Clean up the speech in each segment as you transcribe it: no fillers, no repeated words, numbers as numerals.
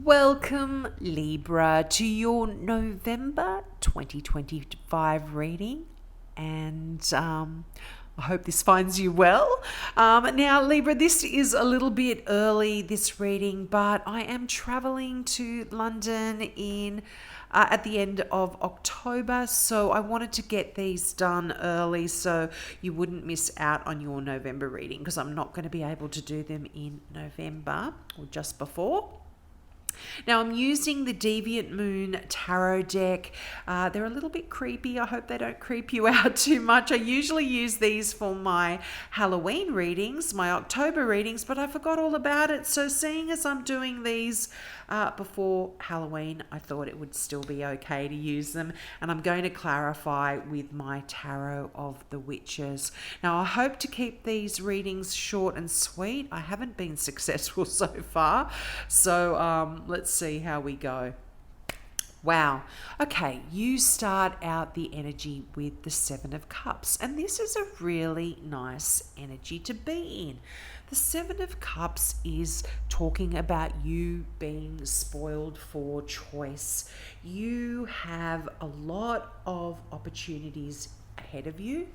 Welcome, Libra, to your November 2025 reading. And I hope this finds you well. Now, Libra, this is a little bit early, this reading, but I am traveling to London at the end of October, so I wanted to get these done early so you wouldn't miss out on your November reading, because I'm not going to be able to do them in November or just before. Now, I'm using the Deviant Moon Tarot deck. They're a little bit creepy. I hope they don't creep you out too much. I usually use these for my Halloween readings, my October readings, but I forgot all about it. So seeing as I'm doing these before Halloween, I thought it would still be okay to use them. And I'm going to clarify with my Tarot of the Witches. Now, I hope to keep these readings short and sweet. I haven't been successful so far. So let's see how we go. Wow. Okay, you start out the energy with the Seven of Cups, and this is a really nice energy to be in. The Seven of Cups is talking about you being spoiled for choice. You have a lot of opportunities ahead of you,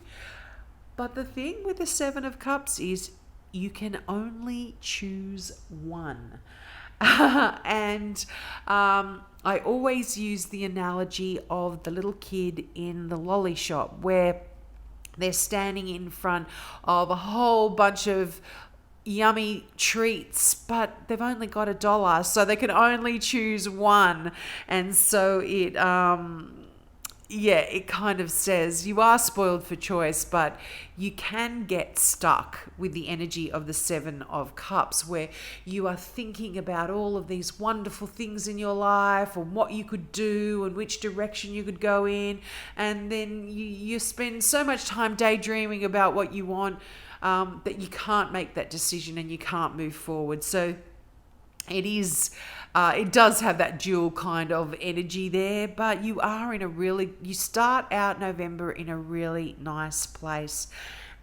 but the thing with the Seven of Cups is you can only choose one. And I always use the analogy of the little kid in the lolly shop where they're standing in front of a whole bunch of yummy treats, but they've only got $1, so they can only choose one. And so it kind of says you are spoiled for choice, but you can get stuck with the energy of the Seven of Cups, where you are thinking about all of these wonderful things in your life and what you could do and which direction you could go in. And then you spend so much time daydreaming about what you want that you can't make that decision and you can't move forward. So it does have that dual kind of energy there, but you start out November in a really nice place.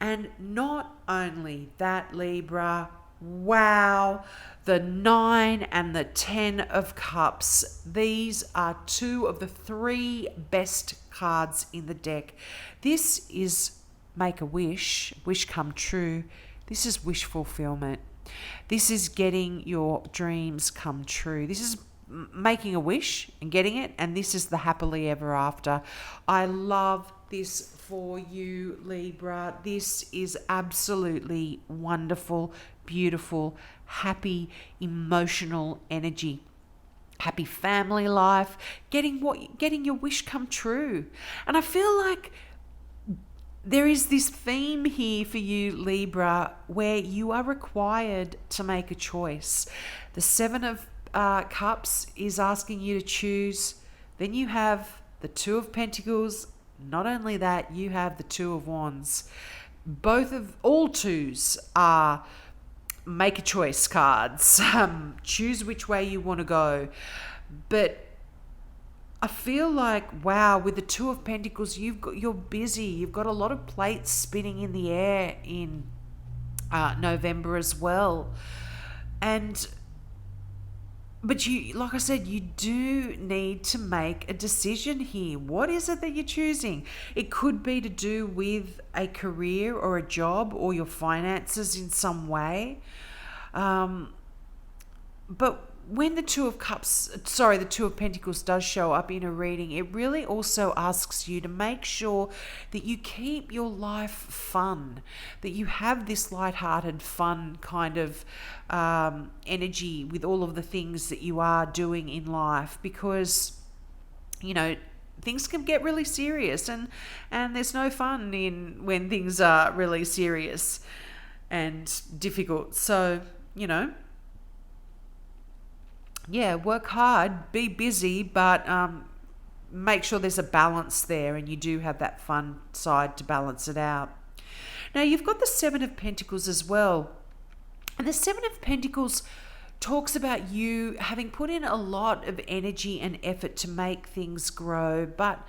And not only that, Libra, wow, the 9 and the 10 of Cups, these are two of the three best cards in the deck. This is make a wish come true. This is wish fulfillment. This is getting your dreams come true. This is making a wish and getting it, and this is the happily ever after. I love this for you, Libra. This is absolutely wonderful, beautiful, happy, emotional energy. Happy family life, getting your wish come true. And I feel like there is this theme here for you, Libra, where you are required to make a choice. The Seven of Cups is asking you to choose. Then you have the Two of Pentacles. Not only that, you have the Two of Wands. All twos are make a choice cards. Choose which way you want to go. But I feel like, wow, with the Two of Pentacles, you're busy. You've got a lot of plates spinning in the air in November as well. But like I said, you do need to make a decision here. What is it that you're choosing? It could be to do with a career or a job or your finances in some way. But when the Two of Pentacles does show up in a reading, it really also asks you to make sure that you keep your life fun, that you have this lighthearted, fun kind of energy with all of the things that you are doing in life, because, things can get really serious, and there's no fun when things are really serious and difficult. So, work hard, be busy, but make sure there's a balance there and you do have that fun side to balance it out. Now, you've got the Seven of Pentacles as well. And the Seven of Pentacles talks about you having put in a lot of energy and effort to make things grow, but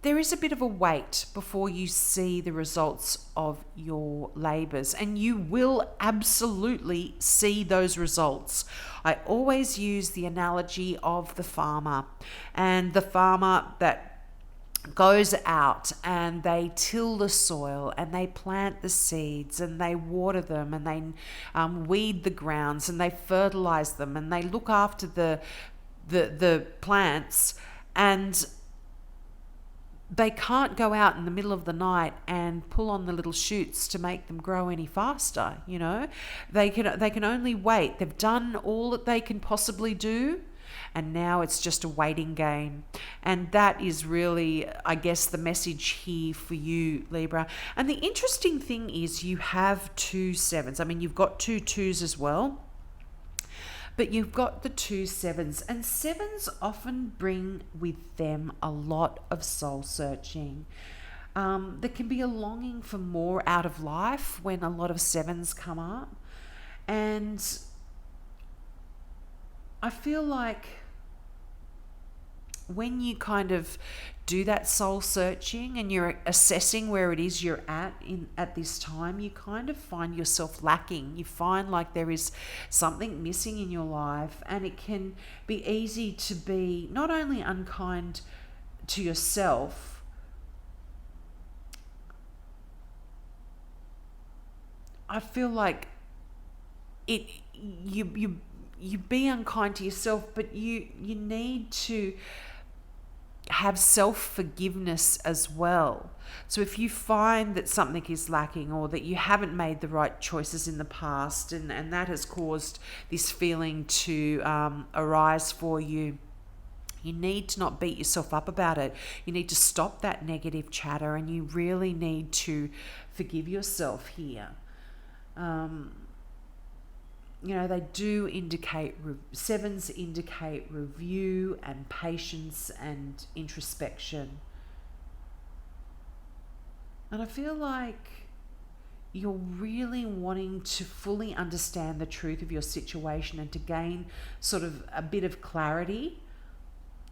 there is a bit of a wait before you see the results of your labours, and you will absolutely see those results. I always use the analogy of the farmer, and the farmer that goes out and they till the soil and they plant the seeds and they water them and they weed the grounds and they fertilize them and they look after the plants, and they can't go out in the middle of the night and pull on the little shoots to make them grow any faster. They can only wait. They've done all that they can possibly do, and now it's just a waiting game. And that is really, I guess, the message here for you, Libra. And the interesting thing is you have 2 sevens. I mean, you've got 2 twos as well, but you've got the 2 sevens, and sevens often bring with them a lot of soul searching. There can be a longing for more out of life when a lot of sevens come up. And I feel like when you kind of do that soul searching and you're assessing where it is you're at this time, you kind of find yourself lacking. You find like there is something missing in your life, and it can be easy to be not only unkind to yourself, I feel like you be unkind to yourself, but you need to have self-forgiveness as well. So if you find that something is lacking, or that you haven't made the right choices in the past, and that has caused this feeling to arise for you, you need to not beat yourself up about it. You need to stop that negative chatter, and you really need to forgive yourself here. They do indicate, sevens indicate review and patience and introspection. And I feel like you're really wanting to fully understand the truth of your situation and to gain sort of a bit of clarity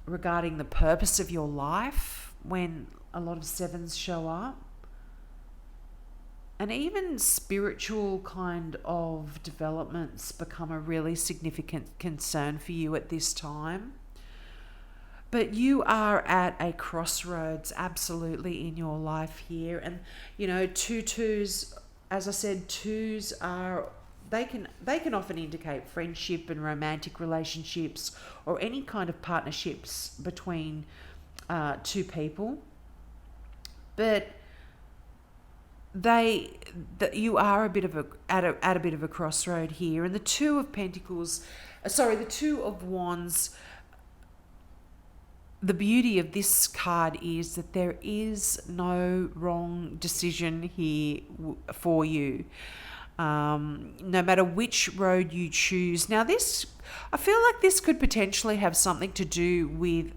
regarding the purpose of your life when a lot of sevens show up. And even spiritual kind of developments become a really significant concern for you at this time. But you are at a crossroads absolutely in your life here. And, 2 twos, as I said, twos are, they can often indicate friendship and romantic relationships, or any kind of partnerships between 2 people. But you are a bit of at a bit of a crossroad here. And the 2 of Pentacles, the 2 of Wands, the beauty of this card is that there is no wrong decision here for you, no matter which road you choose. Now I feel like this could potentially have something to do with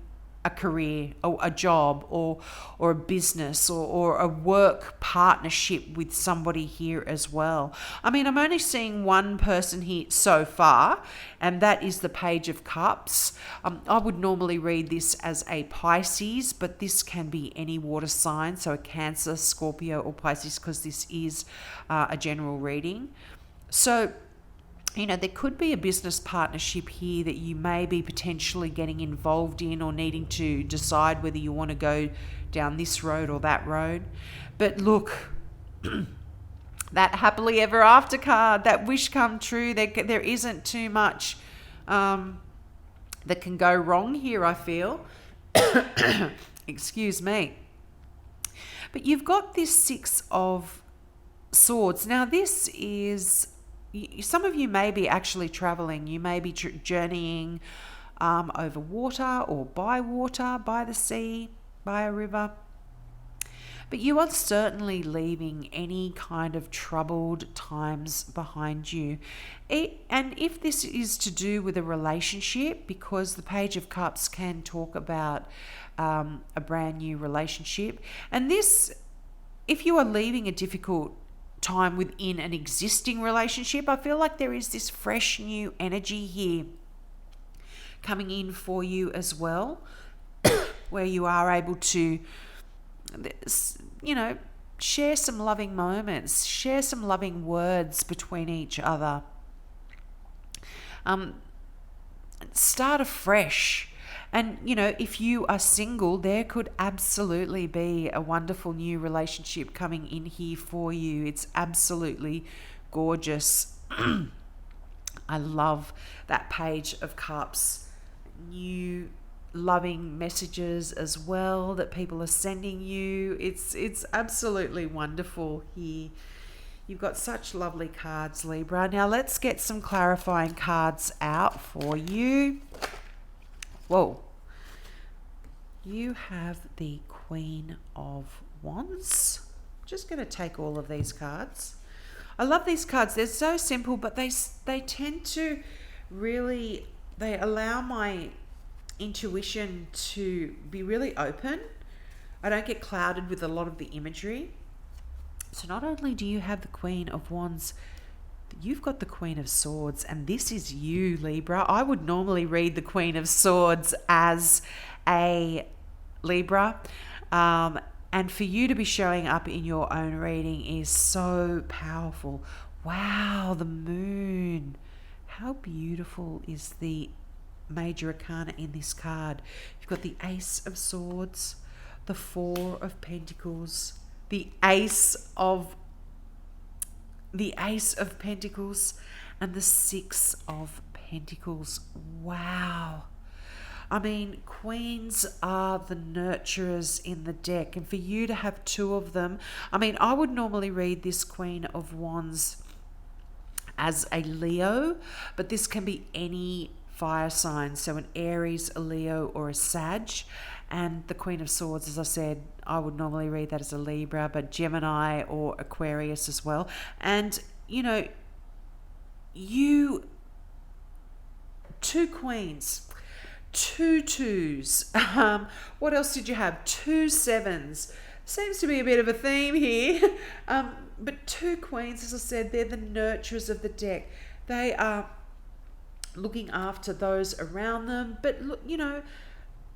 a career or a job or a business or a work partnership with somebody here as well. I mean, I'm only seeing one person here so far, and that is the Page of Cups. I would normally read this as a Pisces, but this can be any water sign, so a Cancer, Scorpio, or Pisces, because this is a general reading. So there could be a business partnership here that you may be potentially getting involved in, or needing to decide whether you want to go down this road or that road. But look, that happily ever after card, that wish come true, there isn't too much that can go wrong here, I feel. Excuse me. But you've got this 6 of Swords. Now this is, some of you may be actually traveling. You may be journeying over water, or by the sea, by a river. But you are certainly leaving any kind of troubled times behind you. And if this is to do with a relationship, because the Page of Cups can talk about a brand new relationship. And this, if you are leaving a difficult time within an existing relationship, I feel like there is this fresh new energy here coming in for you as well, where you are able to you know, share some loving moments, share some loving words between each other. Start afresh. And, you know, if you are single, there could absolutely be a wonderful new relationship coming in here for you. It's absolutely gorgeous. I love that Page of Cups. New loving messages as well that people are sending you. It's absolutely wonderful here. You've got such lovely cards, Libra. Now let's get some clarifying cards out for you. Whoa. You have the Queen of Wands. Just going to take all of these cards. I love these cards. They're so simple, but they tend to really, they allow my intuition to be really open. I don't get clouded with a lot of the imagery. So not only do you have the Queen of Wands, but you've got the Queen of Swords, and this is you, Libra. I would normally read the Queen of Swords as a Libra, and for you to be showing up in your own reading is so powerful. Wow, the Moon. How beautiful is the major arcana in this card? You've got the Ace of Swords, the Four of Pentacles, the Ace of Pentacles, and the Six of Pentacles. Wow. I mean, queens are the nurturers in the deck, and for you to have two of them, I mean, I would normally read this Queen of Wands as a Leo, but this can be any fire sign, so an Aries, a Leo, or a Sag. And the Queen of Swords, as I said, I would normally read that as a Libra, but Gemini or Aquarius as well. And, you know, two queens, two twos. What else did you have? Two sevens. Seems to be a bit of a theme here. But two queens, as I said, they're the nurturers of the deck. They are looking after those around them. But, look, you know,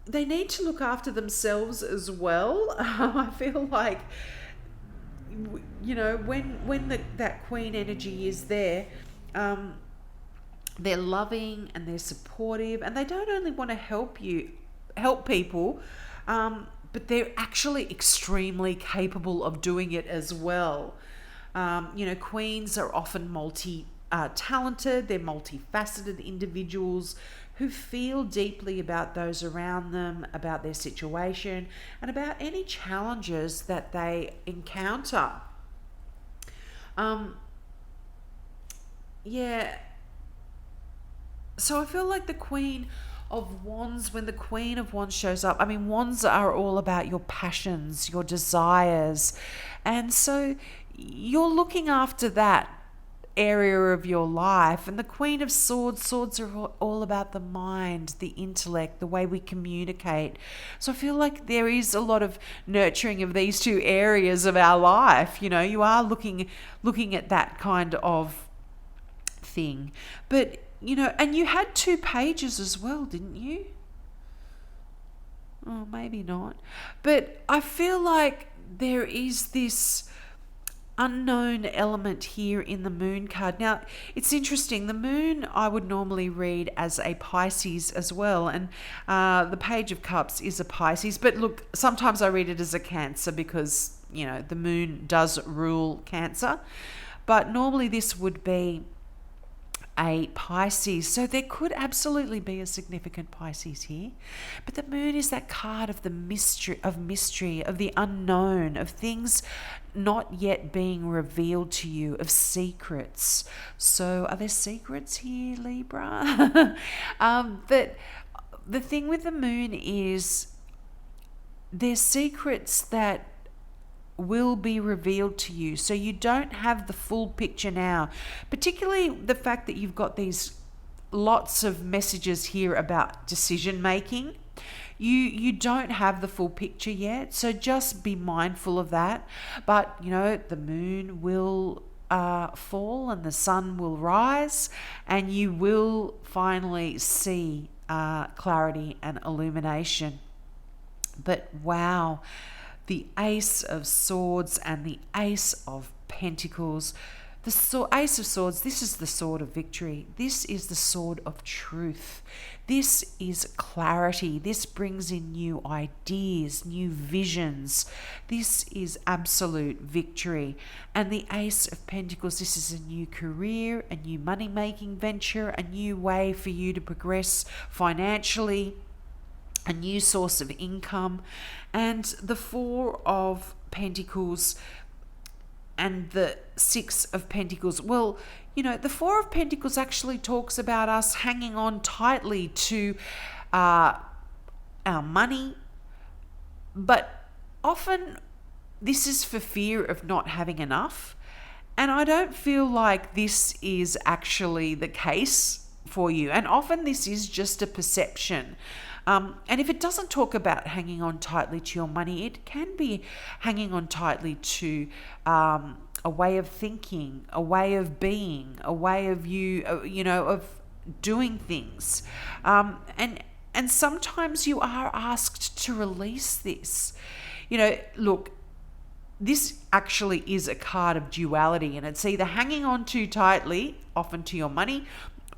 they need to look after themselves as well. I feel like, you know, when that queen energy is there, they're loving and they're supportive, and they don't only want to help people, but they're actually extremely capable of doing it as well. You know, queens are often talented, they're multifaceted individuals who feel deeply about those around them, about their situation, and about any challenges that they encounter. Yeah. So I feel like the Queen of Wands, when the Queen of Wands shows up, I mean, wands are all about your passions, your desires. And so you're looking after that area of your life. And the Queen of Swords are all about the mind, the intellect, the way we communicate. So I feel like there is a lot of nurturing of these two areas of our life. You know, you are looking at that kind of thing. But, you know, and you had two pages as well, didn't you? Oh, maybe not. But I feel like there is this unknown element here in the Moon card. Now, it's interesting. The Moon I would normally read as a Pisces as well. And the Page of Cups is a Pisces. But look, sometimes I read it as a Cancer because, you know, the Moon does rule Cancer. But normally this would be a Pisces. So there could absolutely be a significant Pisces here. But the Moon is that card of the mystery, of the unknown, of things not yet being revealed to you, of secrets. So are there secrets here, Libra? But the thing with the Moon is there's secrets that will be revealed to you, so you don't have the full picture now, particularly the fact that you've got these lots of messages here about decision making. You don't have the full picture yet, so just be mindful of that. But you know, the Moon will fall and the sun will rise, and you will finally see clarity and illumination. But wow, the Ace of Swords and the Ace of Pentacles. The Ace of Swords, this is the sword of victory. This is the sword of truth. This is clarity. This brings in new ideas, new visions. This is absolute victory. And the Ace of Pentacles, this is a new career, a new money-making venture, a new way for you to progress financially, a new source of income. And the Four of Pentacles and the Six of Pentacles, well, the Four of Pentacles actually talks about us hanging on tightly to our money, but often this is for fear of not having enough. And I don't feel like this is actually the case for you. And often this is just a perception. And if it doesn't talk about hanging on tightly to your money, it can be hanging on tightly to a way of thinking, a way of being, a way of of doing things. And sometimes you are asked to release this. Look, this actually is a card of duality, and it's either hanging on too tightly, often to your money,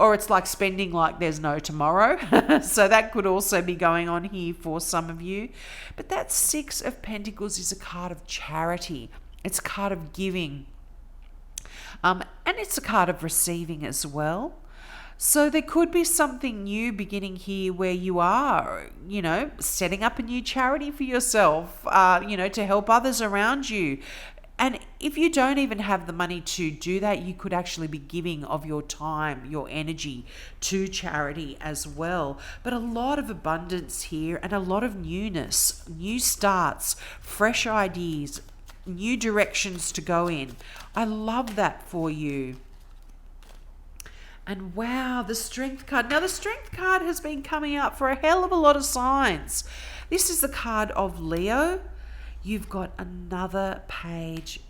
or it's like spending like there's no tomorrow. So that could also be going on here for some of you. But that Six of Pentacles is a card of charity. It's a card of giving. And it's a card of receiving as well. So there could be something new beginning here where you are, setting up a new charity for yourself, to help others around you. And if you don't even have the money to do that, you could actually be giving of your time, your energy to charity as well. But a lot of abundance here and a lot of newness, new starts, fresh ideas, new directions to go in. I love that for you. And wow, the Strength card. Now, the Strength card has been coming out for a hell of a lot of signs. This is the card of Leo. You've got another page.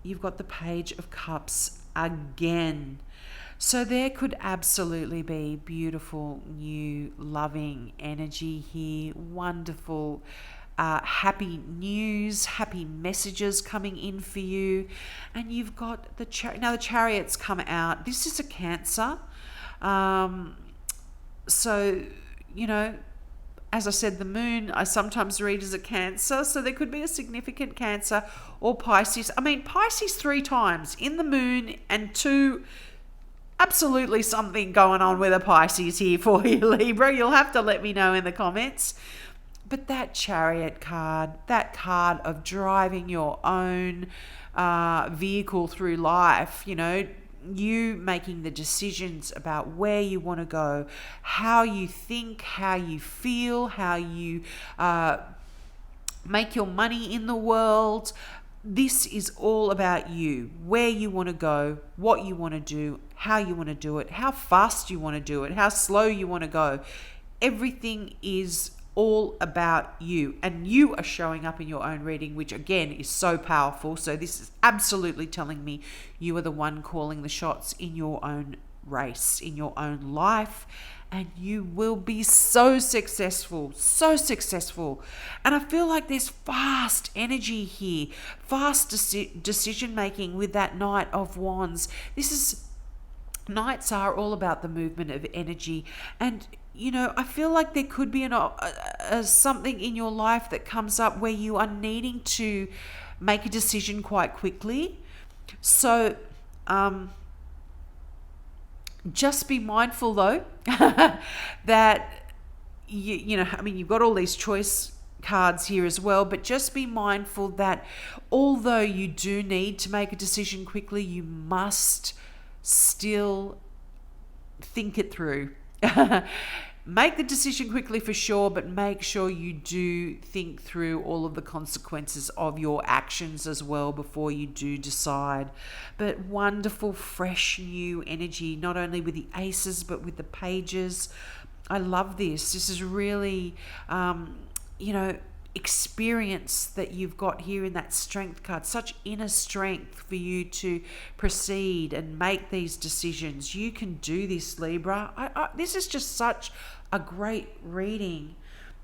You've got the Page of Cups again. So there could absolutely be beautiful, new, loving energy here. Wonderful, happy news, happy messages coming in for you. And you've got the the Chariot's come out. This is a Cancer. As I said, the moon I sometimes read as a Cancer, so there could be a significant Cancer or Pisces. I mean, Pisces 3 times in the moon, and 2, absolutely something going on with a Pisces here for you, Libra. You'll have to let me know in the comments. But that Chariot card, that card of driving your own vehicle through life, you making the decisions about where you want to go, how you think, how you feel, how you make your money in the world. This is all about you, where you want to go, what you want to do, how you want to do it, how fast you want to do it, how slow you want to go. Everything is all about you, and you are showing up in your own reading, which again is so powerful. So this is absolutely telling me you are the one calling the shots in your own race, in your own life, and you will be so successful. And I feel like there's fast energy here, fast decision making with that Knight of Wands. Knights are all about the movement of energy, and I feel like there could be something in your life that comes up where you are needing to make a decision quite quickly. So just be mindful though that you've got all these choice cards here as well, but just be mindful that although you do need to make a decision quickly, you must still think it through. Make the decision quickly for sure, but make sure you do think through all of the consequences of your actions as well before you do decide. But wonderful, fresh, new energy, not only with the aces, but with the pages. I love this. This is really, experience that you've got here in that Strength card, such inner strength for you to proceed and make these decisions. You can do this, Libra. This is just such a great reading.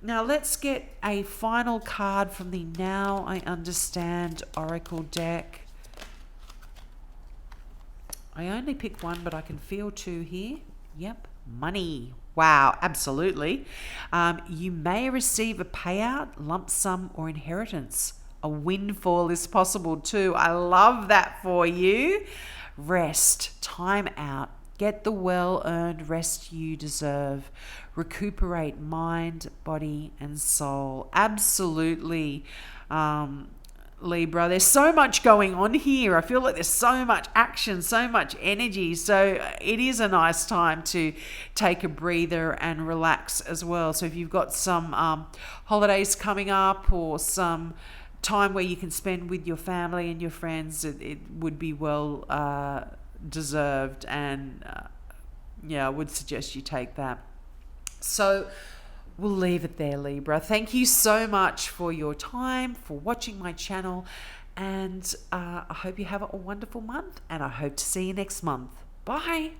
Now let's get a final card from the Now I Understand Oracle deck. I only picked one, but I can feel two here. Yep, money. Wow, absolutely. You may receive a payout, lump sum, or inheritance. A windfall is possible too. I love that for you. Rest, time out. Get the well-earned rest you deserve. Recuperate mind, body, and soul. Absolutely. Libra, there's so much going on here. I feel like there's so much action, so much energy. So it is a nice time to take a breather and relax as well. So if you've got some holidays coming up or some time where you can spend with your family and your friends, it would be well deserved. And I would suggest you take that. So we'll leave it there, Libra. Thank you so much for your time, for watching my channel, and I hope you have a wonderful month, and I hope to see you next month. Bye.